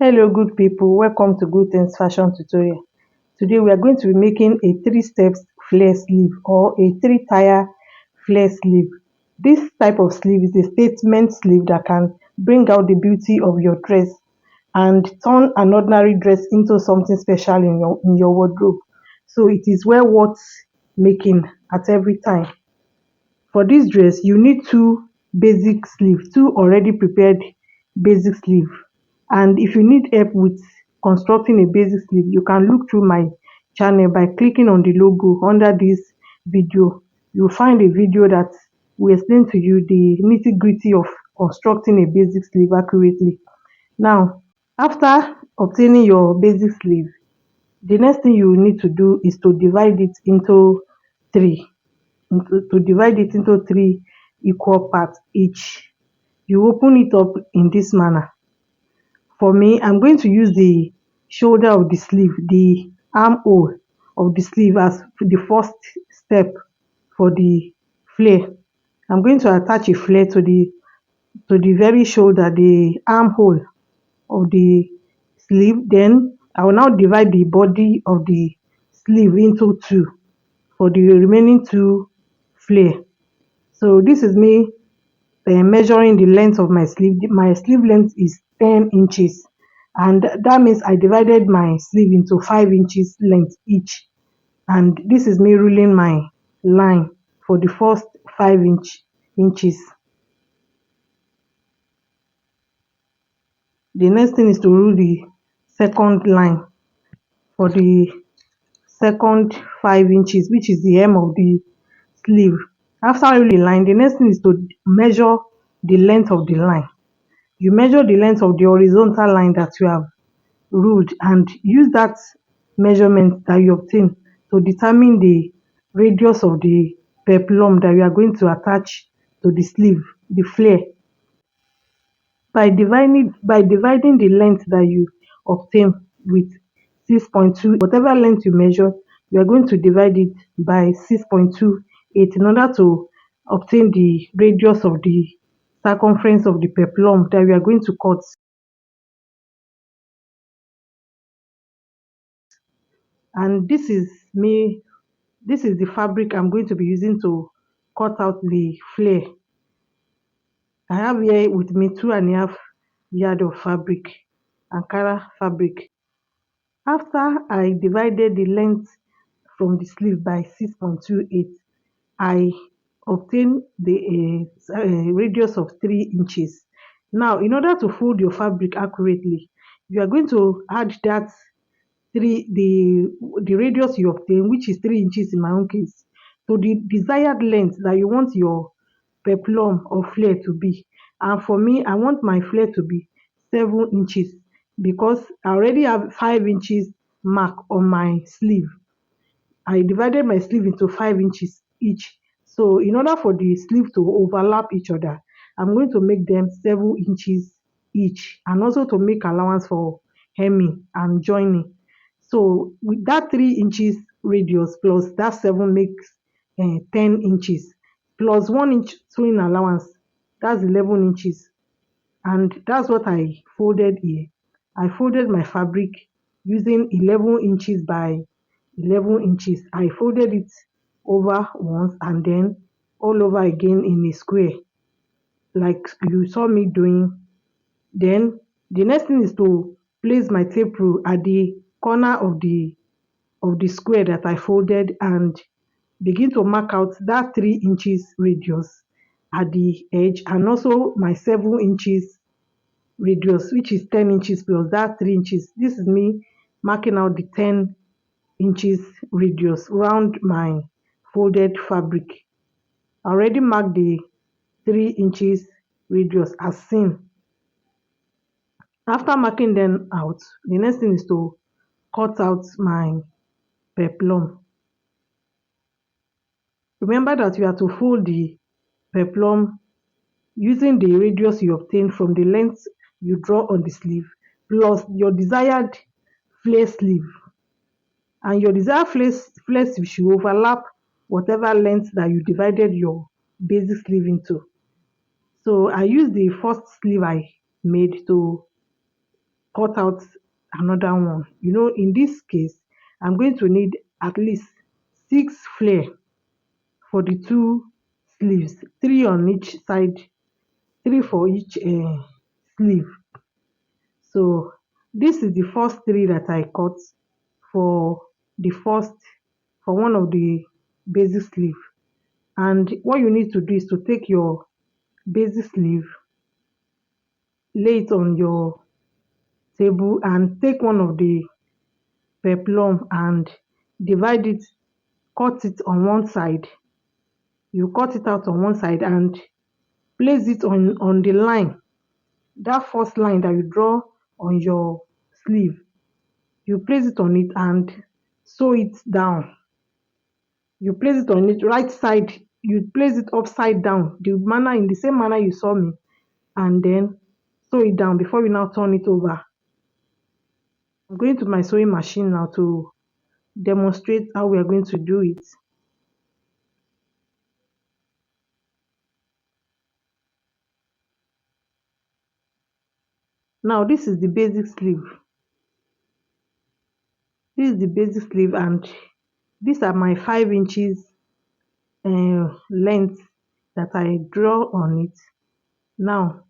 Hello good people, welcome to Good Things Fashion Tutorial. Today we are going to be making a 3 steps flare sleeve or a 3 tire flare sleeve. This type of sleeve is a statement sleeve that can bring out the beauty of your dress and turn an ordinary dress into something special in your wardrobe. So it is well worth making at every time. For this dress, you need two already prepared basic sleeve. And if you need help with constructing a basic sleeve, you can look through my channel by clicking on the logo under this video. You'll find a video that will explain to you the nitty gritty of constructing a basic sleeve accurately. Now, after obtaining your basic sleeve, the next thing you need to do is to divide it into three to divide it into 3 equal parts each. You open it up in this manner. For me, I'm going to use the shoulder of the sleeve, the armhole of the sleeve as the first step for the flare. I'm going to attach a flare to the very shoulder, the armhole of the sleeve. Then I will now divide the body of the sleeve into two for the remaining two flare. So this is me measuring the length of my sleeve. My sleeve length is 10 inches, and that means I divided my sleeve into 5 inches length each. And this is me ruling my line for the first 5 inches. The next thing is to rule the second line for the second 5 inches, which is the hem of the sleeve. After ruling the line, the next thing is to measure the length of the line. You measure the length of the horizontal line that you have ruled and use that measurement that you obtain to determine the radius of the peplum that you are going to attach to the sleeve, the flare. By dividing the length that you obtain with 6.28, whatever length you measure, you are going to divide it by 6.28 in order to obtain the radius of the circumference of the peplum that we are going to cut. And this is the fabric I'm going to be using to cut out the flare. I have here with me 2.5 yard of fabric, Ankara fabric. After I divided the length from the sleeve by 6.28, I obtained the radius of 3 inches. Now, in order to fold your fabric accurately, you are going to add that three the radius you obtain, which is 3 inches in my own case, to the desired length that you want your peplum or flare to be. And for me, I want my flare to be 7 inches because I already have 5 inches mark on my sleeve. I divided my sleeve into 5 inches each. So in order for the sleeve to overlap each other, I'm going to make them 7 inches each, and also to make allowance for hemming and joining. So with that 3 inches radius plus that seven makes 10 inches plus 1 inch sewing allowance, that's 11 inches. And that's what I folded here. I folded my fabric using 11 inches by 11 inches. I folded it over once and then all over again in a square like you saw me doing. Then the next thing is to place my tape rule at the corner of the square that I folded and begin to mark out that 3 inches radius at the edge, and also my 7 inches radius, which is 10 inches plus that 3 inches. This is me marking out the 10 inches radius round my folded fabric. I already marked the 3 inches radius as seen. After marking them out, the next thing is to cut out my peplum. Remember that you have to fold the peplum using the radius you obtain from the length you draw on the sleeve plus your desired flare sleeve. And your desired flare sleeve should overlap whatever length that you divided your basic sleeve into. So I used the first sleeve I made to cut out another one. In this case, I'm going to need at least six flare for the two sleeves, three on each side, three for each sleeve. So this is the first three that I cut for the first for one of the basic sleeve. And what you need to do is to take your basic sleeve, lay it on your table, and take one of the peplum and divide it, cut it on one side. You cut it out on one side and place it on the line, that first line that you draw on your sleeve. You place it on it and sew it down. You place it on it right side, you place it upside down, in the same manner you saw me, and then sew it down before you now turn it over. I'm going to my sewing machine now to demonstrate how we are going to do it. Now this is the basic sleeve. This is the basic sleeve, and these are my 5 inches length that I draw on it. Now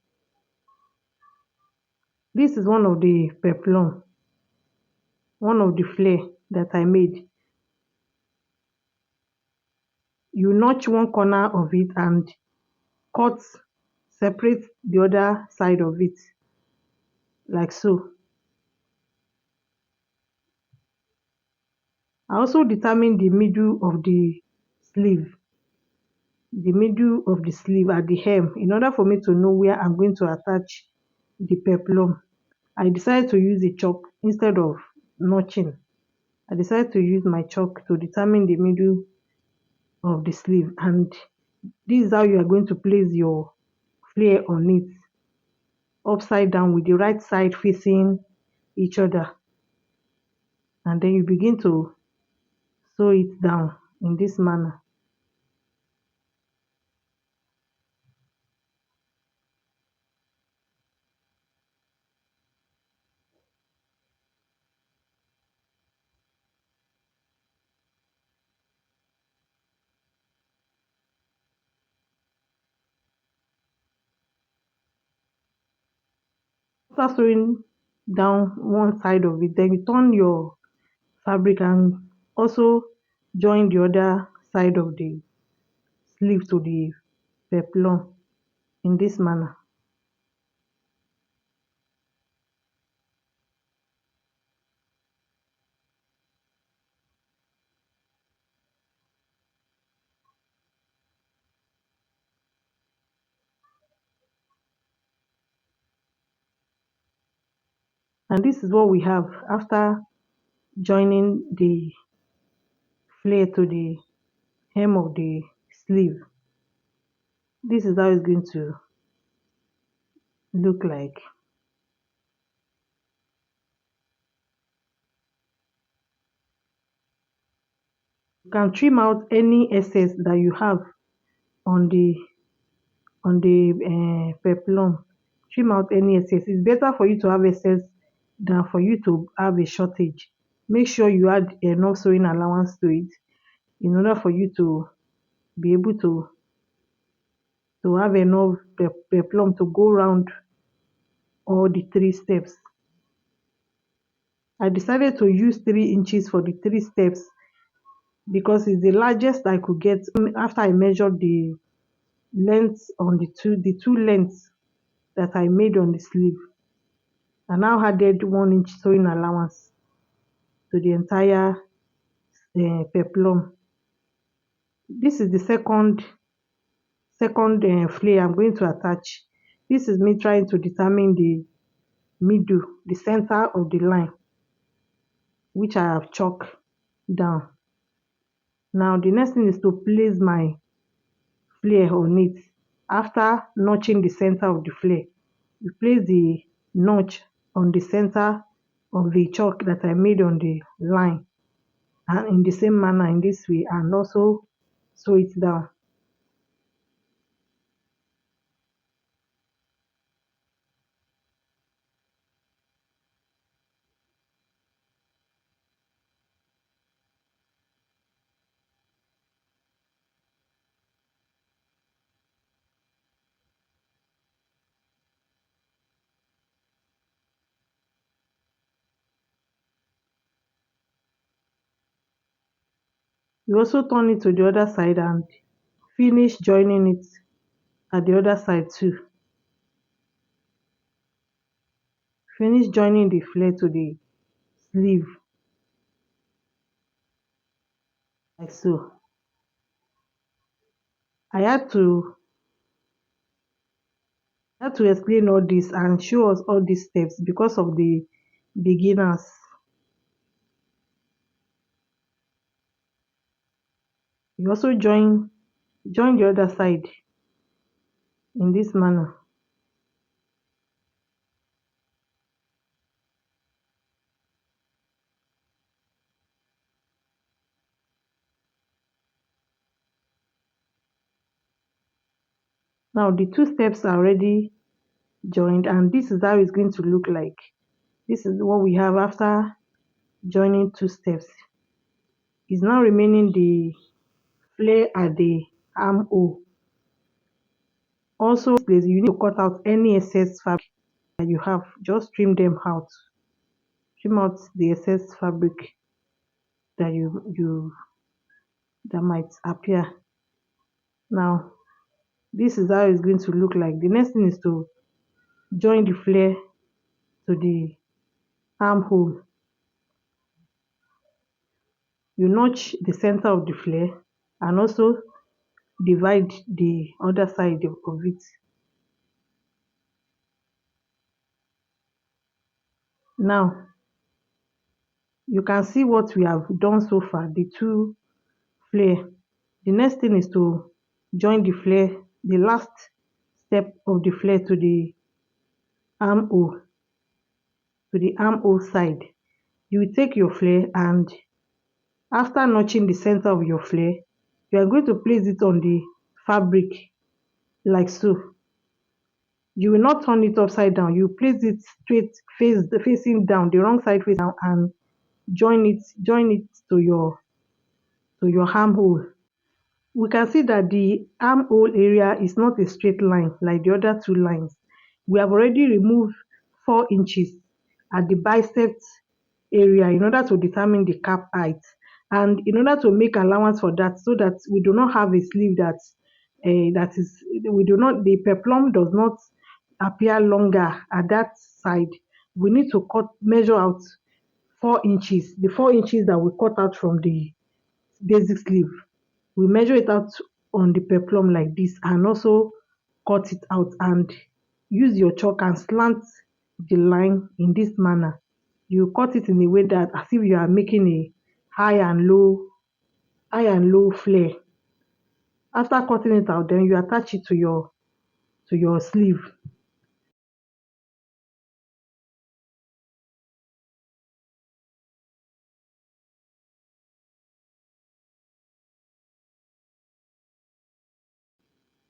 this is one of the peplum, one of the flare that I made. You notch one corner of it and cut, separate the other side of it like so. I also determine the middle of the middle of the sleeve at the hem, in order for me to know where I'm going to attach the peplum. I decided to use a chalk instead of notching. I decided to use my chalk to determine the middle of the sleeve, and this is how you are going to place your flare on it, upside down with the right side facing each other, and then you begin to sew it down in this manner. After sewing down one side of it, then you turn your fabric and also join the other side of the sleeve to the peplum in this manner. And this is what we have after joining the flare to the hem of the sleeve. This is how it's going to look like. You can trim out any excess that you have on the peplum. Trim out any excess. It's better for you to have excess than for you to have a shortage. Make sure you add enough sewing allowance to it in order for you to be able to have enough peplum to go round all the three steps. I decided to use 3 inches for the three steps because it's the largest I could get after I measured the lengths on the two lengths that I made on the sleeve. I now added 1 inch sewing allowance to the entire peplum. This is the second flare I'm going to attach. This is me trying to determine the middle, the center of the line, which I have chalked down. Now the next thing is to place my flare on it. After notching the center of the flare, you place the notch on the center of the chalk that I made on the line, and in the same manner, in this way, and also sew it down. You also turn it to the other side and finish joining it at the other side too. Finish joining the flare to the sleeve like so. I had to explain all this and show us all these steps because of the beginners. You also join the other side in this manner. Now the two steps are already joined and this is how it's going to look like. This is what we have after joining two steps. It's now remaining the flare at the armhole. Also, please, you need to cut out any excess fabric that you have. Just trim them out. Trim out the excess fabric that you that might appear. Now, this is how it's going to look like. The next thing is to join the flare to the armhole. You notch the center of the flare and also divide the other side of it. Now, you can see what we have done so far, the two flare. The next thing is to join the flare, the last step of the flare armhole, to the armhole side. You will take your flare and after notching the center of your flare, you are going to place it on the fabric like so. You will not turn it upside down. You place it straight facing down, the wrong side facing down, and join it to your armhole. We can see that the armhole area is not a straight line like the other two lines. We have already removed 4 inches at the biceps area in order to determine the cap height and in order to make allowance for that so that we do not have a sleeve that is we do not the peplum does not appear longer at that side. We need to measure out 4 inches, the 4 inches that we cut out from the basic sleeve. We measure it out on the peplum like this and also cut it out and use your chalk and slant the line in this manner. You cut it in a way that as if you are making a high and low flare. After cutting it out, then you attach it to your sleeve.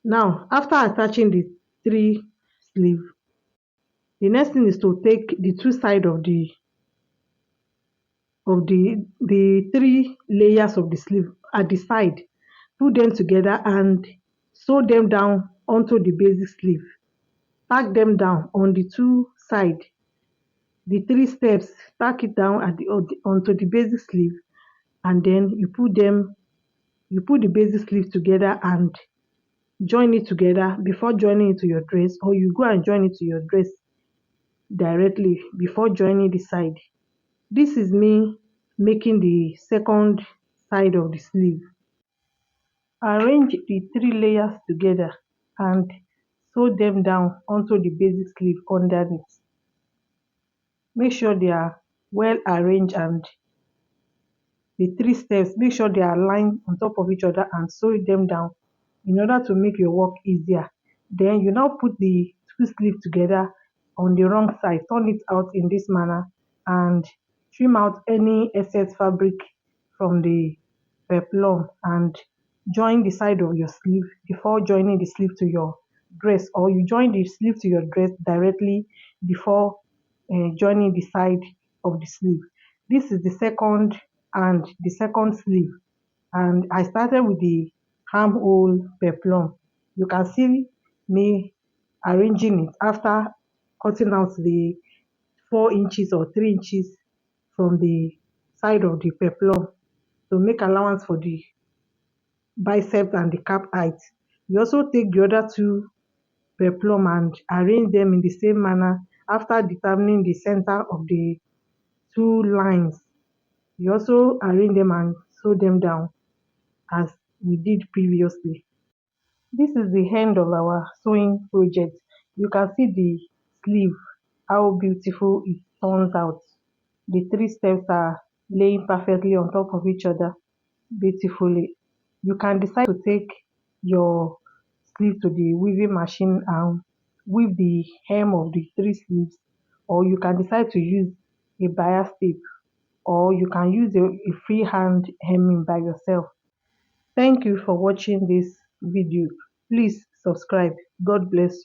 Now, after attaching the three sleeve, the next thing is to take the two side of the three layers of the sleeve at the side, put them together and sew them down onto the basic sleeve. Tack them down on the two side, the three steps, tack it down onto the basic sleeve and then you put the basic sleeve together and join it together before joining it to your dress, or you go and join it to your dress directly before joining the side. This is me making the second side of the sleeve. Arrange the three layers together and sew them down onto the basic sleeve underneath. Make sure they are well arranged and the three steps, make sure they are aligned on top of each other and sew them down in order to make your work easier. Then you now put the two sleeves together on the wrong side, turn it out in this manner and trim out any excess fabric from the peplum and join the side of your sleeve before joining the sleeve to your dress, or you join the sleeve to your dress directly before joining the side of the sleeve. This is the second sleeve and I started with the armhole peplum. You can see me arranging it after cutting out the 4 inches or 3 inches from the side of the peplum. to make allowance for the bicep and the cap height. You also take the other two peplum and arrange them in the same manner after determining the center of the two lines. You also arrange them and sew them down as we did previously. This is the end of our sewing project. You can see the sleeve, how beautiful it turns out. The three steps are laying perfectly on top of each other beautifully. You can decide to take your sleeve to the weaving machine and weave the hem of the three sleeves, or you can decide to use a bias tape, or you can use a freehand hemming by yourself. Thank you for watching this video. Please subscribe. God bless you.